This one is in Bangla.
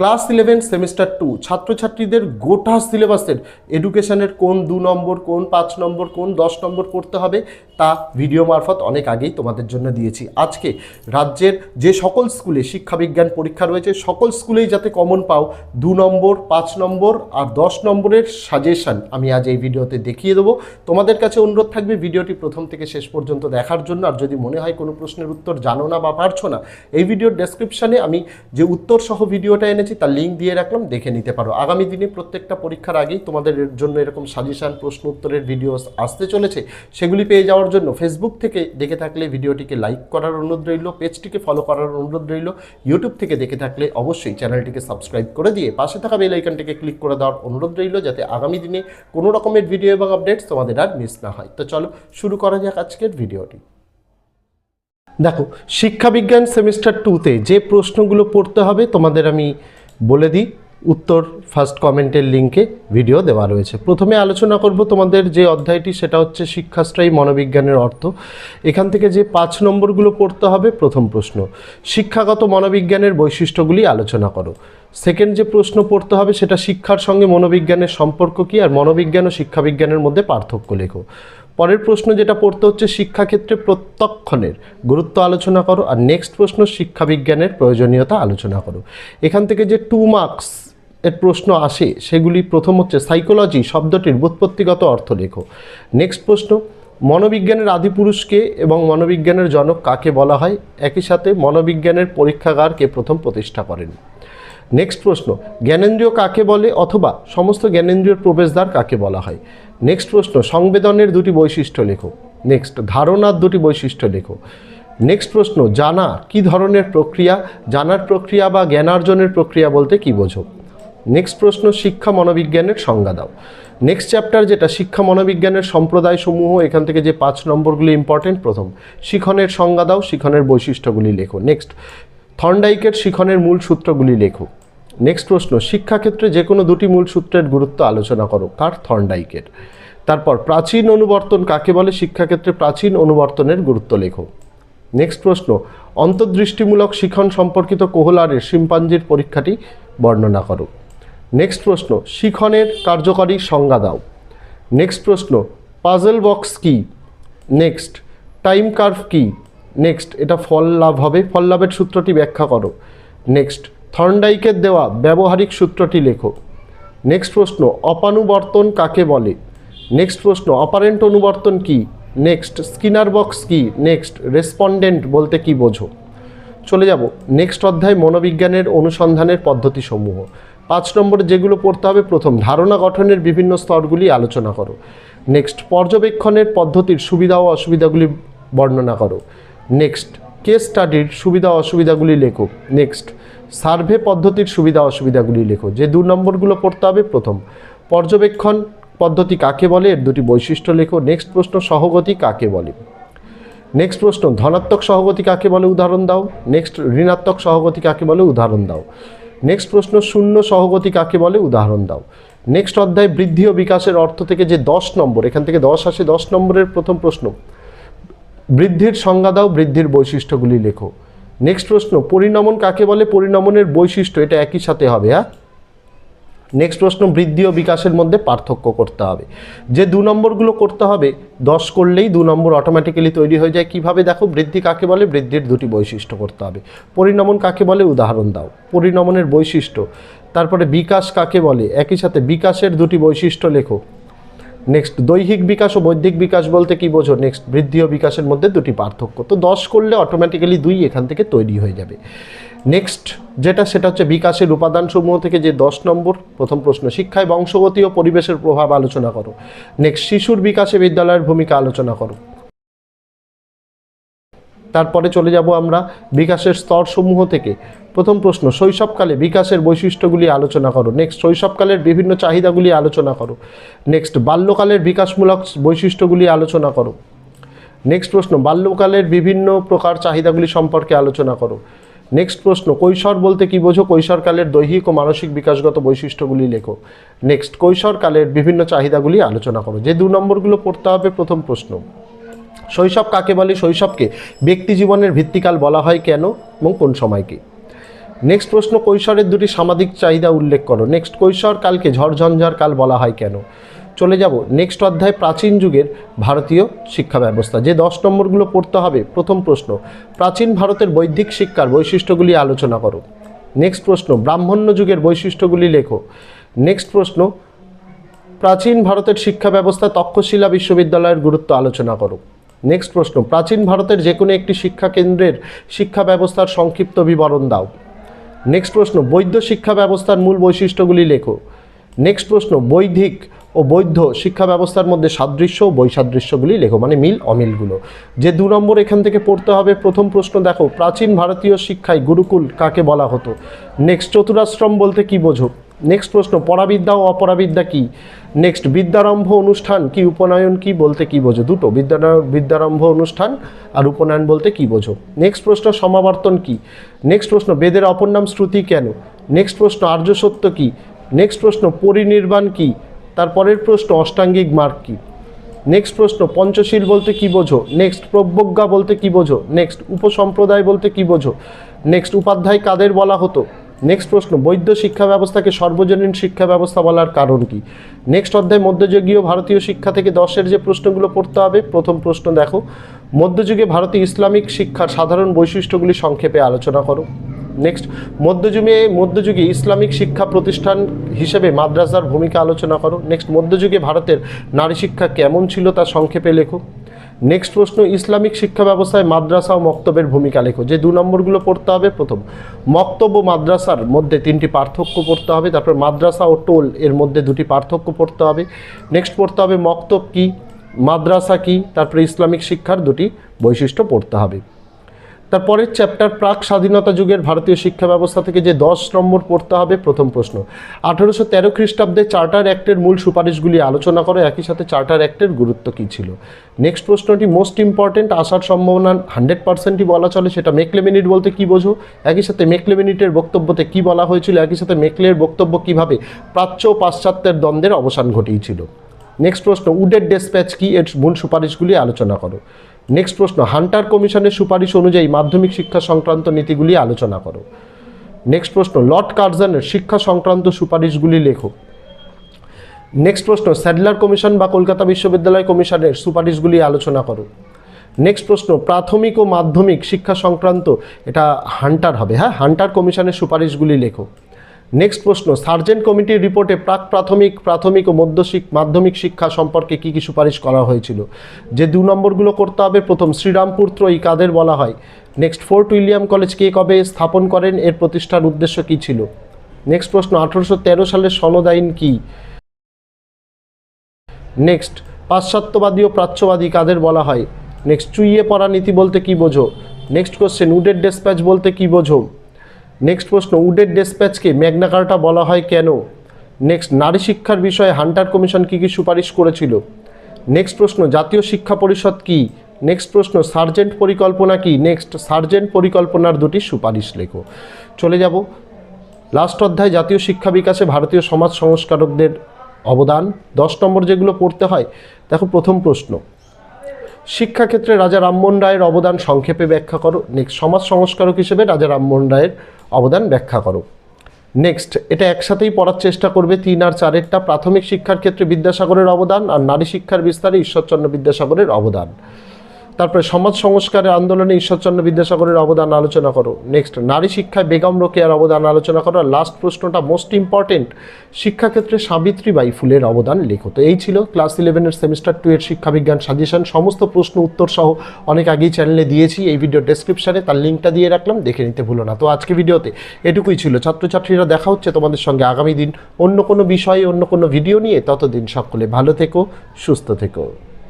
ক্লাস 11 সেমিস্টার 2 ছাত্রছাত্রীদের গোটা সিলেবাসের এডুকেশনের কোন 2 নম্বর, কোন 5 নম্বর, কোন 10 নম্বর পড়তে হবে তা ভিডিও মারফত অনেক আগেই তোমাদের জন্য দিয়েছি। আজকে রাজ্যের যে সকল স্কুলে শিক্ষাবিজ্ঞান পরীক্ষা রয়েছে সকল স্কুলেই যাতে কমন পাও 2 নম্বর, 5 নম্বর আর 10 নম্বরের সাজেশন আমি আজ এই ভিডিওতে দেখিয়ে দেবো। তোমাদের কাছে অনুরোধ থাকবে ভিডিওটি প্রথম থেকে শেষ পর্যন্ত দেখার জন্য। আর যদি মনে হয় কোনো প্রশ্নের উত্তর জানো না বা পারছো না, এই ভিডিওর ডেসক্রিপশানে আমি যে উত্তর সহ ভিডিওটা এনেছি তার লিঙ্ক দিয়ে রাখলাম, দেখে নিতে পারো। আগামী দিনে প্রত্যেকটা পরীক্ষার আগেই তোমাদের জন্য এরকম সাজেশন, প্রশ্ন উত্তরের ভিডিও আসতে চলেছে। সেগুলি পেয়ে যাওয়ার জন্য ফেসবুক থেকে দেখে থাকলে ভিডিওটিকে লাইক করার অনুরোধ রইল, পেজটিকে ফলো করার অনুরোধ রইল। ইউটিউব থেকে দেখে থাকলে অবশ্যই চ্যানেলটিকে সাবস্ক্রাইব করে দিয়ে পাশে থাকা বেল আইকনটিকে ক্লিক করে দেওয়ার অনুরোধ রইল, যাতে আগামী দিনে কোনো রকমের ভিডিও এবং আপডেটস তোমাদের আর মিস না হয়। তো চলো শুরু করা যাক আজকের ভিডিওটি। দেখো, শিক্ষাবিজ্ঞান সেমিস্টার 2তে যে প্রশ্নগুলো পড়তে হবে তোমাদের আমি বলে দিই। উত্তর ফার্স্ট কমেন্টের লিঙ্কে ভিডিও দেওয়া রয়েছে। প্রথমে আলোচনা করব তোমাদের যে অধ্যায়টি, সেটা হচ্ছে শিক্ষাস্থায়ী মনোবিজ্ঞানের অর্থ। এখান থেকে যে 5 নম্বরগুলো পড়তে হবে, প্রথম প্রশ্ন শিক্ষাগত মনোবিজ্ঞানের বৈশিষ্ট্যগুলি আলোচনা করো। সেকেন্ড যে প্রশ্ন পড়তে হবে সেটা শিক্ষার সঙ্গে মনোবিজ্ঞানের সম্পর্ক কী, আর মনোবিজ্ঞান ও শিক্ষাবিজ্ঞানের মধ্যে পার্থক্য লেখো। পরের প্রশ্ন যেটা পড়তে হচ্ছে শিক্ষাক্ষেত্রে প্রত্যক্ষণের গুরুত্ব আলোচনা করো। আর নেক্সট প্রশ্ন শিক্ষাবিজ্ঞানের প্রয়োজনীয়তা আলোচনা করো। এখান থেকে যে 2 মার্কস এর প্রশ্ন আসে সেগুলি, প্রথম হচ্ছে সাইকোলজি শব্দটির ব্যুৎপত্তিগত অর্থ লেখো। নেক্সট প্রশ্ন মনোবিজ্ঞানের আদিপুরুষকে এবং মনোবিজ্ঞানের জনক কাকে বলা হয়, একই সাথে মনোবিজ্ঞানের পরীক্ষাগার কে প্রথম প্রতিষ্ঠা করেন। নেক্সট প্রশ্ন জ্ঞানেন্দ্রিয় কাকে বলে অথবা সমস্ত জ্ঞানেন্দ্রিয়র প্রবেশদ্বার কাকে বলা হয়। নেক্সট প্রশ্ন সংবেদনের 2টি বৈশিষ্ট্য লেখো। নেক্সট ধারণার 2টি বৈশিষ্ট্য লেখো। নেক্সট প্রশ্ন জানা কি ধরনের প্রক্রিয়া, জানার প্রক্রিয়া বা জ্ঞানার্জনের প্রক্রিয়া বলতে কি বোঝো। নেক্সট প্রশ্ন শিক্ষা মনোবিজ্ঞানের সংজ্ঞা দাও। নেক্সট চ্যাপ্টার যেটা শিক্ষা মনোবিজ্ঞানের সম্প্রদায় সমূহ, এখান থেকে যে 5 নম্বরগুলি ইম্পর্টেন্ট। প্রথম শিখনের সংজ্ঞা দাও, শিখনের বৈশিষ্ট্যগুলি লেখো। নেক্সট থর্নডাইকের শিখনের মূল সূত্রগুলি লেখো। নেক্সট প্রশ্ন শিক্ষাক্ষেত্রে যে কোনো 2টি মূল সূত্রের গুরুত্ব আলোচনা করো। কার? থর্নডাইকের। তারপর প্রাচীন অনুবর্তন কাকে বলে, শিক্ষাক্ষেত্রে প্রাচীন অনুবর্তনের গুরুত্ব লেখো। নেক্সট প্রশ্ন অন্তর্দৃষ্টিমূলক শিখন সম্পর্কিত কোহলারের শিম্পাঞ্জির পরীক্ষাটি বর্ণনা করো। নেক্সট প্রশ্ন শিখনের কার্যকরী সংজ্ঞা দাও। নেক্সট প্রশ্ন পাজল বক্স কী। নেক্সট টাইম কার্ভ কী। নেক্সট এটা ফল লাভ হবে, ফল লাভের সূত্রটি ব্যাখ্যা করো। নেক্সট থর্নডাইকের দেওয়া ব্যবহারিক সূত্রটি লেখো। নেক্সট প্রশ্ন অপানুবর্তন কাকে বলে। নেক্সট প্রশ্ন অপারেন্ট অনুবর্তন কী। নেক্সট স্কিনার বক্স কী। নেক্সট রেসপন্ডেন্ট বলতে কি বোঝো। চলে যাব নেক্সট অধ্যায় মনোবিজ্ঞানের অনুসন্ধানের পদ্ধতিসমূহ। 5 নম্বরে যেগুলো পড়তে হবে, প্রথম ধারণা গঠনের বিভিন্ন স্তরগুলি আলোচনা করো। নেক্সট পর্যবেক্ষণের পদ্ধতির সুবিধা ও অসুবিধাগুলি বর্ণনা করো। নেক্সট কেস স্টাডির সুবিধা অসুবিধাগুলি লেখো। নেক্সট সার্ভে পদ্ধতির সুবিধা অসুবিধাগুলি লেখো। যে 2 নম্বরগুলো পড়তে হবে, প্রথম পর্যবেক্ষণ পদ্ধতি কাকে বলে, এর 2টি বৈশিষ্ট্য লেখো। নেক্সট প্রশ্ন সহগতি কাকে বলে। নেক্সট প্রশ্ন ধনাত্মক সহগতি কাকে বলে, উদাহরণ দাও। নেক্সট ঋণাত্মক সহগতি কাকে বলে, উদাহরণ দাও। নেক্সট প্রশ্ন শূন্য সহগতি কাকে বলে, উদাহরণ দাও। নেক্সট অধ্যায় বৃদ্ধি ও বিকাশের অর্থ থেকে যে 10 নম্বর, এখান থেকে 10 আসে, 10 নম্বরের প্রথম প্রশ্ন বৃদ্ধির সংজ্ঞা দাও, বৃদ্ধির বৈশিষ্ট্যগুলি লেখো। নেক্সট প্রশ্ন পরিণমন কাকে বলে, পরিণমনের বৈশিষ্ট্য, এটা একই সাথে হবে। নেক্সট প্রশ্ন বৃদ্ধি ও বিকাশের মধ্যে পার্থক্য করতে হবে। যে 2 নম্বরগুলো করতে হবে 10 করলেই 2 নম্বর অটোমেটিক্যালি তৈরি হয়ে যায়। কিভাবে দেখো, বৃদ্ধি কাকে বলে, বৃদ্ধির 2টি বৈশিষ্ট্য করতে হবে। পরিণমন কাকে বলে, উদাহরণ দাও, পরিণমনের বৈশিষ্ট্য। তারপরে বিকাশ কাকে বলে, একই সাথে বিকাশের 2টি বৈশিষ্ট্য লেখো। নেক্সট দৈহিক বিকাশ ও বৌদ্ধিক বিকাশ বলতে কি বোঝো। নেক্সট বৃদ্ধি ও বিকাশের মধ্যে 2টি পার্থক্য। তো 10 করলে অটোমেটিক্যালি 2 এখান থেকে তৈরি হয়ে যাবে। নেক্সট যেটা, সেটা হচ্ছে বিকাশের উপাদানসমূহ থেকে যে 10 নম্বর, প্রথম প্রশ্ন শিক্ষায় বংশগতি ও পরিবেশের প্রভাব আলোচনা করো। নেক্সট শিশুর বিকাশে বিদ্যালয়ের ভূমিকা আলোচনা করো। তারপরে চলে যাব আমরা বিকাশের স্তরসমূহ থেকে, প্রথম প্রশ্ন শৈশবকালে বিকাশের বৈশিষ্ট্যগুলি আলোচনা করো। নেক্সট শৈশবকালের বিভিন্ন চাহিদাগুলি আলোচনা করো। নেক্সট বাল্যকালের বিকাশমূলক বৈশিষ্ট্যগুলি আলোচনা করো। নেক্সট প্রশ্ন বাল্যকালের বিভিন্ন প্রকার চাহিদাগুলি সম্পর্কে আলোচনা করো। নেক্সট প্রশ্ন কৈশোর বলতে কি বোঝো, কৈশোরকালের দৈহিক ও মানসিক বিকাশগত বৈশিষ্ট্যগুলি লেখো। নেক্সট কৈশোরকালের বিভিন্ন চাহিদাগুলি আলোচনা করো। যে 2 নম্বরগুলো পড়তে হবে, প্রথম প্রশ্ন শৈশব কাকে বলে, শৈশবকে ব্যক্তি জীবনের ভিত্তিকাল বলা হয় কেন এবং কোন সময়কে। নেক্সট প্রশ্ন, কৈশোরের দুটি সামাজিক চাহিদা উল্লেখ করো। নেক্সট, কৈশোর কালকে ঝড়ঝঞ্ঝার কাল বলা হয় কেন? চলে যাব নেক্সট অধ্যায়, প্রাচীন যুগের ভারতীয় শিক্ষা ব্যবস্থা। যে 10 নম্বরগুলো পড়তে হবে। প্রথম প্রশ্ন, প্রাচীন ভারতের বৈদিক শিক্ষার বৈশিষ্ট্যগুলি আলোচনা করো। নেক্সট প্রশ্ন, ব্রাহ্মণ্য যুগের বৈশিষ্ট্যগুলি লেখো। নেক্সট প্রশ্ন, প্রাচীন ভারতের শিক্ষা ব্যবস্থা তক্ষশিলা বিশ্ববিদ্যালয়ের গুরুত্ব আলোচনা করো। নেক্সট প্রশ্ন, প্রাচীন ভারতের যে কোনো একটি শিক্ষা কেন্দ্রের শিক্ষা ব্যবস্থার সংক্ষিপ্ত বিবরণ দাও। নেক্সট প্রশ্ন, বৈদ্য শিক্ষা ব্যবস্থার মূল বৈশিষ্ট্যগুলি লেখো। নেক্সট প্রশ্ন, বৈদিক ও বৌদ্ধ শিক্ষা ব্যবস্থার মধ্যে সাদৃশ্য ও বৈসাদৃশ্যগুলি লেখো, মানে মিল অমিলগুলো। যে 2 নম্বর এখান থেকে পড়তে হবে। প্রথম প্রশ্ন দেখো, প্রাচীন ভারতীয় শিক্ষায় গুরুকুল কাকে বলা হতো? নেক্সট, চতুরাশ্রম বলতে কি বোঝো? নেক্সট প্রশ্ন, পরাবিদ্যা ও অপরাবিদ্যা কি? নেক্সট, বিদ্যারম্ভ অনুষ্ঠান কি উপনয়ন কি বলতে কি বোঝো? দুটো, বিদ্যারম্ভ অনুষ্ঠান আর উপনয়ন বলতে কি বোঝো? নেক্সট প্রশ্ন, সমাবর্তন কি? নেক্সট প্রশ্ন, বেদের অপর নাম শ্রুতি কেন? নেক্সট প্রশ্ন, আর্য সত্য কি? নেক্সট প্রশ্ন, পরিনির্বাণ কি? তারপরের প্রশ্ন, অষ্টাঙ্গিক মার্গ কি? নেক্সট প্রশ্ন, পঞ্চশীল বলতে কি বোঝো? নেক্সট, প্রজ্ঞা বলতে কি বোঝো? নেক্সট, উপসম্প্রদায় বলতে কি বোঝো? নেক্সট, উপাধ্যায় কাদের বলা হতো? নেক্সট প্রশ্ন, বৈদ্য শিক্ষা ব্যবস্থাকে সর্বজনীন শিক্ষা ব্যবস্থা বলার কারণ কি? নেক্সট অধ্যায়, মধ্যযুগীয় ভারতীয় শিক্ষা থেকে 10-এর যে প্রশ্নগুলো পড়তে হবে। প্রথম প্রশ্ন দেখো, মধ্যযুগে ভারতীয় ইসলামিক শিক্ষার সাধারণ বৈশিষ্ট্যগুলি সংক্ষেপে আলোচনা করো। নেক্সট, মধ্যযুগে ইসলামিক শিক্ষা প্রতিষ্ঠান হিসেবে মাদ্রাসার ভূমিকা আলোচনা করো। নেক্সট, মধ্যযুগে ভারতের নারী শিক্ষা কেমন ছিল তা সংক্ষেপে লেখো। নেক্সট প্রশ্ন, ইসলামিক শিক্ষা ব্যবস্থায় মাদ্রাসা ও মক্তবের ভূমিকা লেখো। যে 2 নম্বরগুলো পড়তে হবে। প্রথম, মক্তব ও মাদ্রাসার মধ্যে 3টি পার্থক্য পড়তে হবে। তারপর মাদ্রাসা ও টোল এর মধ্যে 2টি পার্থক্য পড়তে হবে। নেক্সট পড়তে হবে মক্তব কি, মাদ্রাসা কি, তারপরে ইসলামিক শিক্ষার 2টি বৈশিষ্ট্য পড়তে হবে। তারপরের চ্যাপ্টার, প্রাক স্বাধীনতা যুগের ভারতীয় শিক্ষা ব্যবস্থা থেকে যে 10 নম্বর পড়তে হবে। প্রথম প্রশ্ন, 1813 খ্রিস্টাব্দে চার্টার অ্যাক্টের মূল সুপারিশগুলি আলোচনা করো। একই সাথে চার্টার অ্যাক্টের গুরুত্ব কী ছিল? নেক্সট প্রশ্নটি মোস্ট ইম্পর্টেন্ট, আসার সম্ভাবনা 100%ই বলা চলে, সেটা মেকলে মিনিট বলতে কী বোঝো? একই সাথে মেকলে মিনিটের বক্তব্যতে কী বলা হয়েছিল? একই সাথে মেকলের বক্তব্য কীভাবে প্রাচ্য ও পাশ্চাত্যের দ্বন্দ্বের অবসান ঘটিয়েছিল? নেক্সট প্রশ্ন, উডের ডেসপ্যাচ কি, এর মূল সুপারিশগুলি আলোচনা করো। নেক্সট প্রশ্ন, হান্টার কমিশনের সুপারিশ অনুযায়ী মাধ্যমিক শিক্ষা সংক্রান্ত নীতিগুলি আলোচনা করো। নেক্সট প্রশ্ন, লর্ড কার্জনের শিক্ষা সংক্রান্ত সুপারিশগুলি লেখো। নেক্সট প্রশ্ন, স্যাডলার কমিশন বা কলকাতা বিশ্ববিদ্যালয় কমিশনের সুপারিশগুলি আলোচনা করো। নেক্সট প্রশ্ন, প্রাথমিক ও মাধ্যমিক শিক্ষা সংক্রান্ত, এটা হান্টার হবে, হ্যাঁ, হান্টার কমিশনের সুপারিশগুলি লেখো। নেক্সট প্রশ্ন, সার্জেন্ট কমিটির রিপোর্টে প্রাথমিক ও মাধ্যমিক শিক্ষা সম্পর্কে কী কী সুপারিশ করা হয়েছিল? যে 2 নম্বরগুলো করতে হবে। প্রথম, শ্রীরামপুর ত্রয়ী কাদের বলা হয়? নেক্সট, ফোর্ট উইলিয়াম কলেজ কে কবে স্থাপন করেন? এর প্রতিষ্ঠার উদ্দেশ্য কী ছিল? নেক্সট প্রশ্ন, 1813 সালের সনদ আইন কী? নেক্সট, পাশ্চাত্যবাদী ও প্রাচ্যবাদী কাদের বলা হয়? নেক্সট, চুইয়ে পড়া নীতি বলতে কী বোঝো? নেক্সট কোশ্চেন, উডের ডেসপ্যাচ বলতে কী বোঝো? নেক্সট প্রশ্ন, উডের ডেসপ্যাচকে ম্যাগনা কার্টা বলা হয় কেন? নেক্সট, নারী শিক্ষার বিষয়ে হান্টার কমিশন কী কী সুপারিশ করেছিল? নেক্সট প্রশ্ন, জাতীয় শিক্ষা পরিষদ কি? নেক্সট প্রশ্ন, সার্জেন্ট পরিকল্পনা কি? নেক্সট, সার্জেন্ট পরিকল্পনার 2টি সুপারিশ লেখো। চলে যাব লাস্ট অধ্যায়, জাতীয় শিক্ষা বিকাশে ভারতীয় সমাজ সংস্কারকদের অবদান। 10 নম্বর যেগুলো পড়তে হয়। দেখো, প্রথম প্রশ্ন, শিক্ষাক্ষেত্রে রাজা রামমোহন রায়ের অবদান সংক্ষেপে ব্যাখ্যা করো। নেক্সট, সমাজ সংস্কারক হিসেবে রাজা রামমোহন রায়ের অবদান ব্যাখ্যা করো। নেক্সট, এটা একসাথেই পড়ার চেষ্টা করবে 3 আর 4-এরটা। প্রাথমিক শিক্ষার ক্ষেত্রে বিদ্যাসাগরের অবদান আর নারী শিক্ষার বিস্তারে ঈশ্বরচন্দ্র বিদ্যাসাগরের অবদান। তারপরে সমাজ সংস্কারের আন্দোলনে ঈশ্বরচন্দ্র বিদ্যাসাগরের অবদান আলোচনা করো। নেক্সট, নারী শিক্ষায় বেগম রোকেয়ার অবদান আলোচনা করো। আর লাস্ট প্রশ্নটা মোস্ট ইম্পর্টেন্ট, শিক্ষাক্ষেত্রে সাবিত্রীবাই ফুলের অবদান লেখো। তো এই ছিল ক্লাস 11-এর সেমিস্টার 2-এর শিক্ষাবিজ্ঞান সাজেশন। সমস্ত প্রশ্ন উত্তর সহ অনেক আগেই চ্যানেলে দিয়েছি, এই ভিডিও ডেসক্রিপশানে তার লিঙ্কটা দিয়ে রাখলাম, দেখে নিতে ভুলো না। তো আজকে ভিডিওতে এটুকুই ছিল ছাত্রছাত্রীরা, দেখা হচ্ছে তোমাদের সঙ্গে আগামী দিন অন্য কোনো বিষয়ে অন্য কোনো ভিডিও নিয়ে। ততদিন সকলে ভালো থেকো, সুস্থ থেকো।